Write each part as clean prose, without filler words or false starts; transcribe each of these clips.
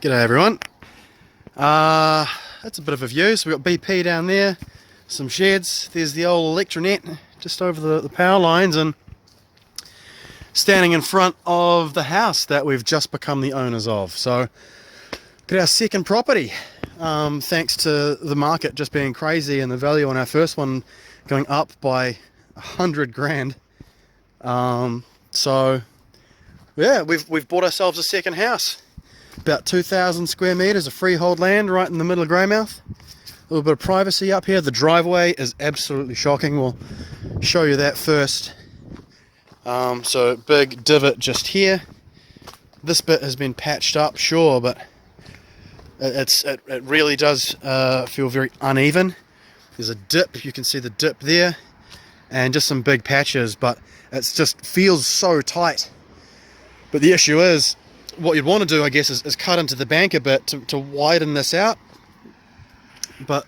G'day everyone. That's a bit of a view. So we've got BP down there, some sheds. There's the old electronet just over the power lines, and standing in front of the house that we've just become the owners of. So got our second property, thanks to the market just being crazy and the value on our first one going up by 100 grand. So yeah, we've bought ourselves a second house. About 2,000 square meters of freehold land right in the middle of Greymouth. A little bit of privacy up here. The driveway is absolutely shocking. We'll show you that first. So big divot just here. This bit has been patched up, sure, but it really does feel very uneven. There's a dip, you can see the dip there, and just some big patches, but it just feels so tight. But the issue is, what you'd want to do, I guess, is cut into the bank a bit to widen this out. But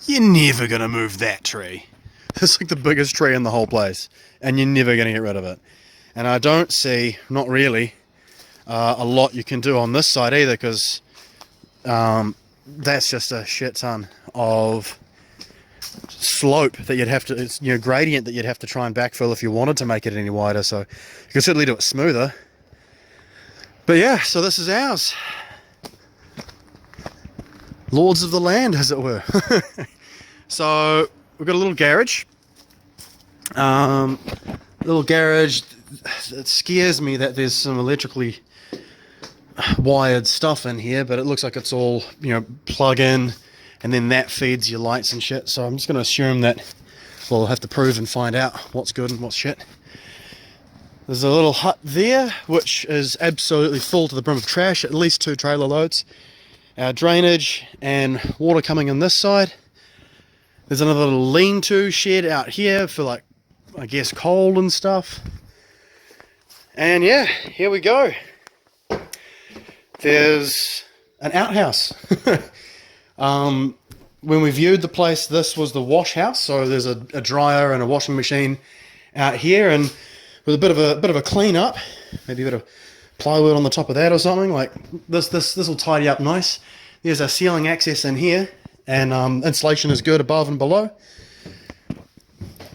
you're never going to move that tree. It's like the biggest tree in the whole place, and you're never going to get rid of it. And I don't see, not really, a lot you can do on this side either, because that's just a shit ton of slope that you'd have to, it's, gradient that you'd have to try and backfill if you wanted to make it any wider. So you can certainly do it smoother. But yeah, so this is ours. Lords of the land, as it were. So we've got a little garage. It scares me that there's some electrically wired stuff in here, but it looks like it's all, plug in, and then that feeds your lights and shit. So I'm just going to assume that we'll have to prove and find out what's good and what's shit. There's a little hut there, which is absolutely full to the brim of trash, at least 2 trailer loads. Our drainage and water coming in this side. There's another little lean-to shed out here for, like, I guess, coal and stuff. And yeah, here we go. There's an outhouse. When we viewed the place, this was the wash house. So there's a dryer and a washing machine out here, and with a bit of a clean up, maybe a bit of plywood on the top of that or something like this will tidy up nice. There's our ceiling access in here, and insulation is good above and below.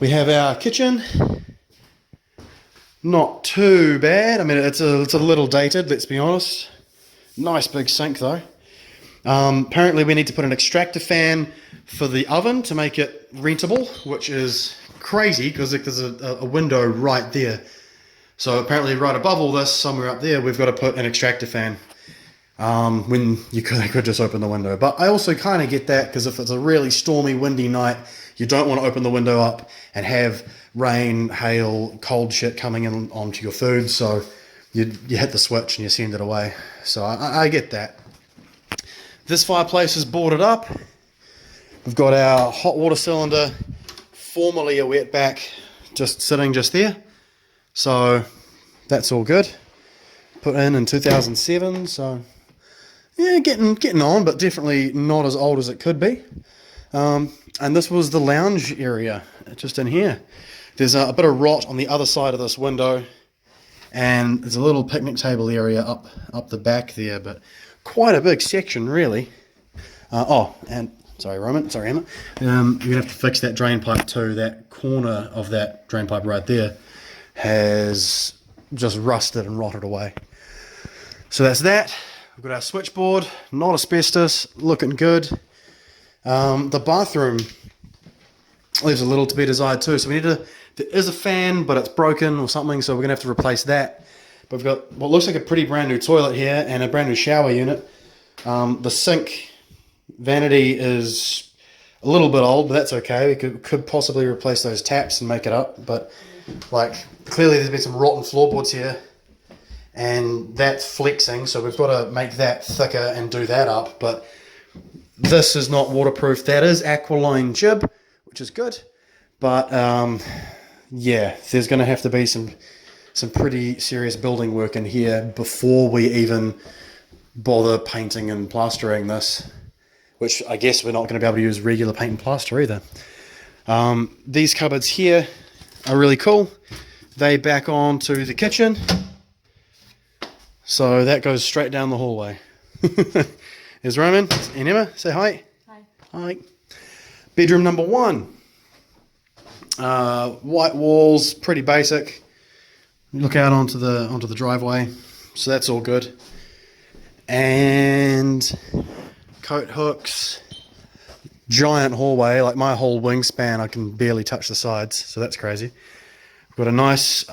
We have our kitchen, not too bad. I mean, it's a little dated, let's be honest. Nice big sink though. Apparently we need to put an extractor fan for the oven to make it rentable, which is crazy because there's a window right there. So apparently right above all this, somewhere up there, we've got to put an extractor fan, when you could just open the window. But I also kind of get that, because if it's a really stormy, windy night, you don't want to open the window up and have rain, hail, cold shit coming in onto your food. So you hit the switch and you send it away. So I get that. This fireplace is boarded up. We've got our hot water cylinder, formerly a wetback, just sitting just there. So that's all good. Put in 2007. So yeah, getting on, but definitely not as old as it could be. And this was the lounge area, just in here. There's a bit of rot on the other side of this window, and there's a little picnic table area up the back there, but quite a big section, really. And sorry, Roman. Sorry, Emma. You're going to have to fix that drain pipe too. That corner of that drain pipe right there has just rusted and rotted away. So that's that. We've got our switchboard, not asbestos, looking good. The bathroom leaves a little to be desired too. So there is a fan, but it's broken or something, so we're going to have to replace that. But we've got what looks like a pretty brand new toilet here and a brand new shower unit. The sink vanity is a little bit old, but that's okay. We could possibly replace those taps and make it up, but like clearly there's been some rotten floorboards here, and that's flexing, so we've got to make that thicker and do that up. But this is not waterproof. That is Aqualine jib, which is good, but yeah, there's going to have to be some pretty serious building work in here before we even bother painting and plastering this, which I guess we're not going to be able to use regular paint and plaster either. These cupboards here are really cool. They back on to the kitchen. So that goes straight down the hallway. There's Roman and Emma. Say hi. Hi. Hi. Bedroom number 1. White walls, pretty basic. Look out onto the driveway, so that's all good. And coat hooks, giant hallway, like my whole wingspan, I can barely touch the sides, so that's crazy. We've got a nice,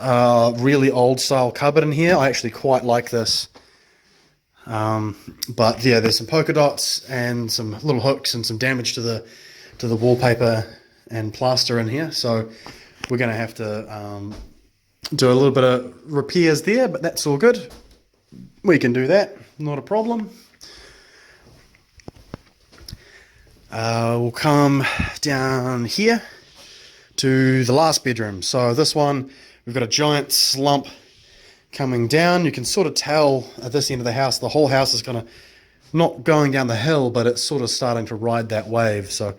really old style cupboard in here. I actually quite like this. But yeah, there's some polka dots and some little hooks and some damage to the wallpaper and plaster in here, so we're going to have to do a little bit of repairs there, but that's all good. We can do that, not a problem. We'll come down here to the last bedroom. So this one, we've got a giant slump coming down. You can sort of tell at this end of the house, the whole house is kind of not going down the hill, but it's sort of starting to ride that wave. So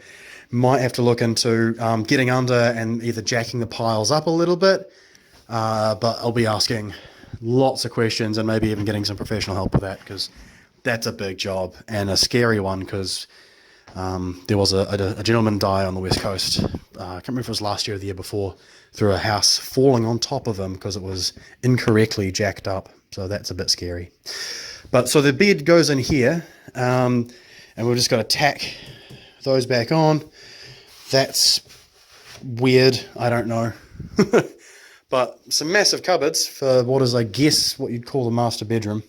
might have to look into getting under and either jacking the piles up a little bit, but I'll be asking lots of questions and maybe even getting some professional help with that, because that's a big job and a scary one, because there was a gentleman die on the west coast. I can't remember if it was last year or the year before, through a house falling on top of him because it was incorrectly jacked up. So that's a bit scary. But so the bed goes in here, and we've just got to tack those back on. That's weird, I don't know. But some massive cupboards for what is, I guess, what you'd call the master bedroom.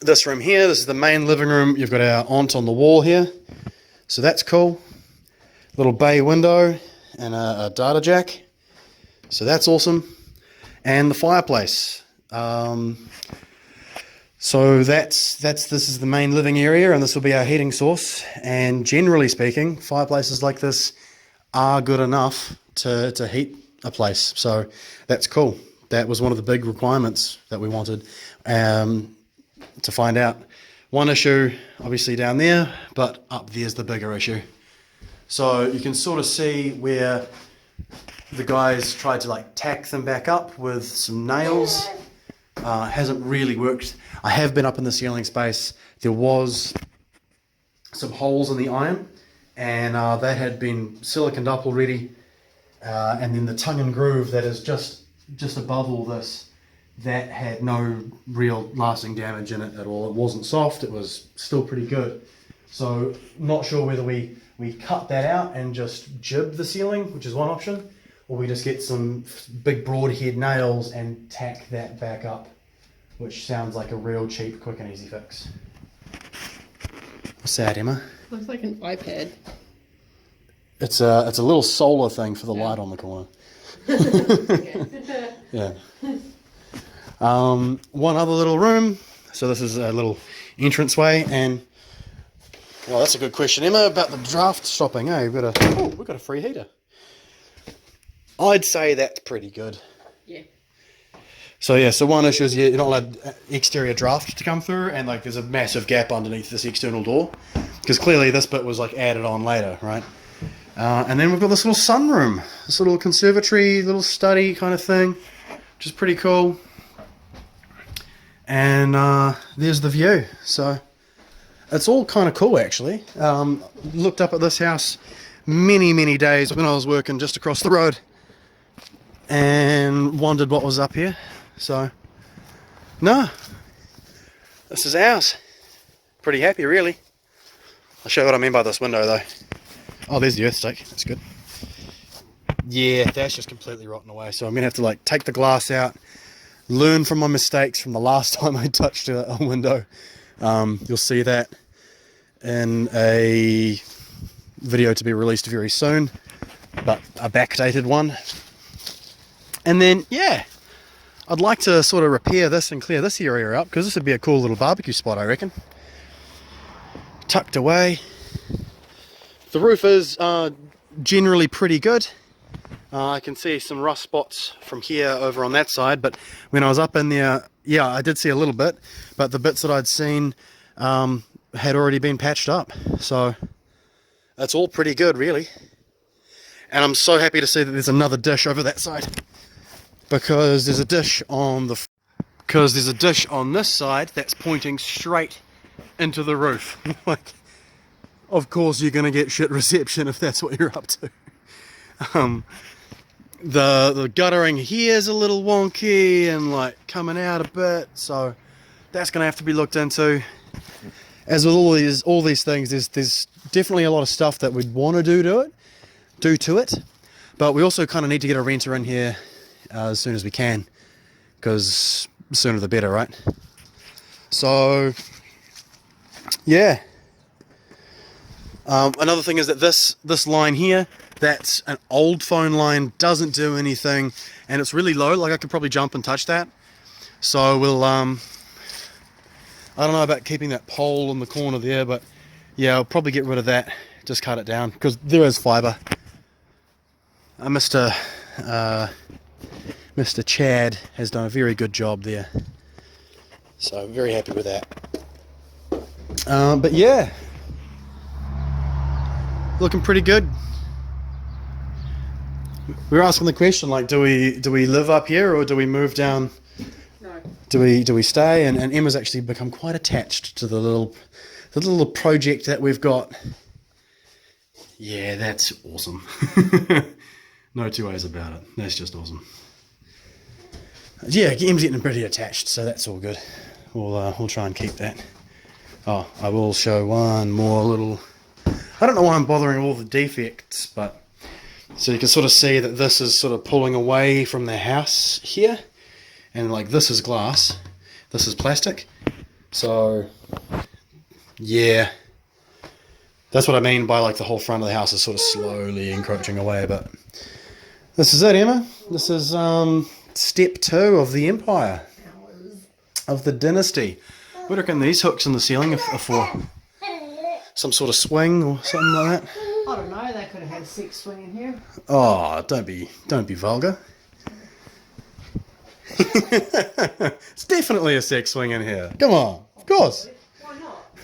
This room here, this is the main living room. You've got our aunt on the wall here, so that's cool. Little bay window and a data jack, so that's awesome. And the fireplace. So this is the main living area, and this will be our heating source. And generally speaking, fireplaces like this are good enough to heat a place, so that's cool. That was one of the big requirements that we wanted to find out. One issue obviously down there, but up there's the bigger issue. So you can sort of see where the guys tried to like tack them back up with some nails. Hasn't really worked. I have been up in the ceiling space. There was some holes in the iron, and that had been siliconed up already. And then the tongue and groove that is just above all this, that had no real lasting damage in it at all. It wasn't soft, it was still pretty good. So not sure whether we cut that out and just jib the ceiling, which is one option, or we just get some big broadhead nails and tack that back up, which sounds like a real cheap, quick and easy fix. What's that, Emma? Looks like an iPad. It's a little solar thing for the light on the corner. Yeah. One other little room. So this is a little entranceway, and well, that's a good question, Emma, about the draft stopping. We've got a free heater. I'd say that's pretty good. Yeah. So yeah, so one issue is you're not allowed exterior draft to come through, and like there's a massive gap underneath this external door, because clearly this bit was like added on later, right? And then we've got this little sunroom, this little conservatory, little study kind of thing, which is pretty cool. And there's the view. So it's all kind of cool, actually. Looked up at this house many days when I was working just across the road, and wondered what was up here. So no, this is ours. Pretty happy, really. I'll show you what I mean by this window though. Oh, there's the earth stake. That's good. Yeah, that's just completely rotten away. So I'm going to have to like take the glass out, learn from my mistakes from the last time I touched a window. You'll see that in a video to be released very soon, but a backdated one. And then, yeah, I'd like to sort of repair this and clear this area up, because this would be a cool little barbecue spot, I reckon. Tucked away. The roof is generally pretty good. I can see some rust spots from here over on that side, but when I was up in there, yeah, I did see a little bit, but the bits that I'd seen had already been patched up. So that's all pretty good, really. And I'm so happy to see that there's another dish over that side, because there's a dish on the because there's a dish on this side that's pointing straight into the roof. Like, of course you're gonna get shit reception if that's what you're up to. The guttering here is a little wonky and like coming out a bit, so that's gonna have to be looked into. As with all these things, there's definitely a lot of stuff that we'd want to do to it, but we also kind of need to get a renter in here as soon as we can, because sooner the better, right? So yeah. Another thing is that this line here, that's an old phone line, doesn't do anything, and it's really low. Like, I could probably jump and touch that. So we'll I don't know about keeping that pole in the corner there, but yeah, I'll probably get rid of that, just cut it down, because there is fibre. Mr. Chad has done a very good job there, so very happy with that. But yeah, looking pretty good. We were asking the question, like, do we live up here or do we move down? No. Do we stay? And Emma's actually become quite attached to the little project that we've got. Yeah, that's awesome. No two ways about it. That's just awesome. Yeah, Em's getting pretty attached, so that's all good. We'll try and keep that. Oh, I will show one more little. I don't know why I'm bothering all the defects, but so you can sort of see that this is sort of pulling away from the house here, and like this is glass, this is plastic. So yeah, that's what I mean by like the whole front of the house is sort of slowly encroaching away. But this is it, Emma. This is step 2 of the empire, of the dynasty. What do you reckon these hooks in the ceiling are for? Some sort of swing or something like that? I don't know, they could have had a sex swing in here. Oh, don't be vulgar. It's definitely a sex swing in here. Come on, of course. Why not?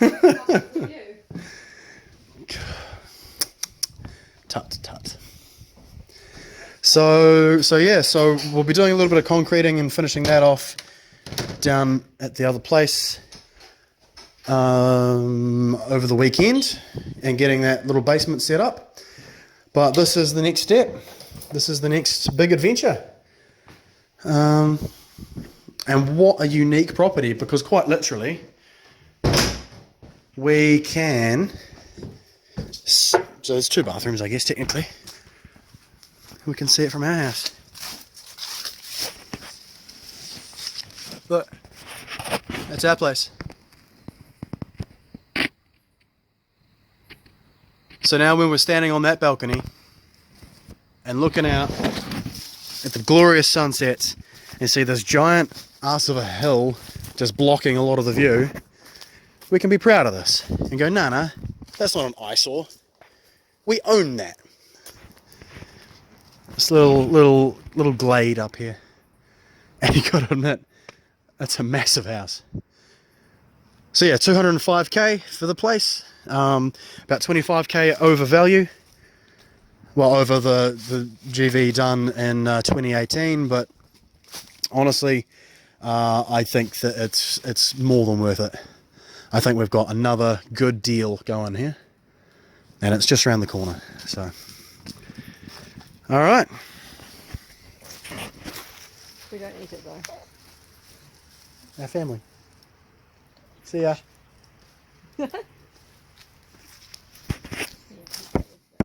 Tut. So yeah, so we'll be doing a little bit of concreting and finishing that off down at the other place over the weekend and getting that little basement set up. But this is the next step. This is the next big adventure. And what a unique property, because quite literally we can, so there's 2 bathrooms, I guess, technically. We can see it from our house. Look, that's our place. So now when we're standing on that balcony and looking out at the glorious sunsets and see this giant ass of a hill just blocking a lot of the view, we can be proud of this and go, nah, that's not an eyesore. We own that. This little glade up here. And you got to admit, that's a massive house. So yeah, 205k for the place. About 25k over value. Well, over the GV done in 2018, but honestly, I think that it's more than worth it. I think we've got another good deal going here, and it's just around the corner. So, all right. We don't eat it though. Our family. See ya.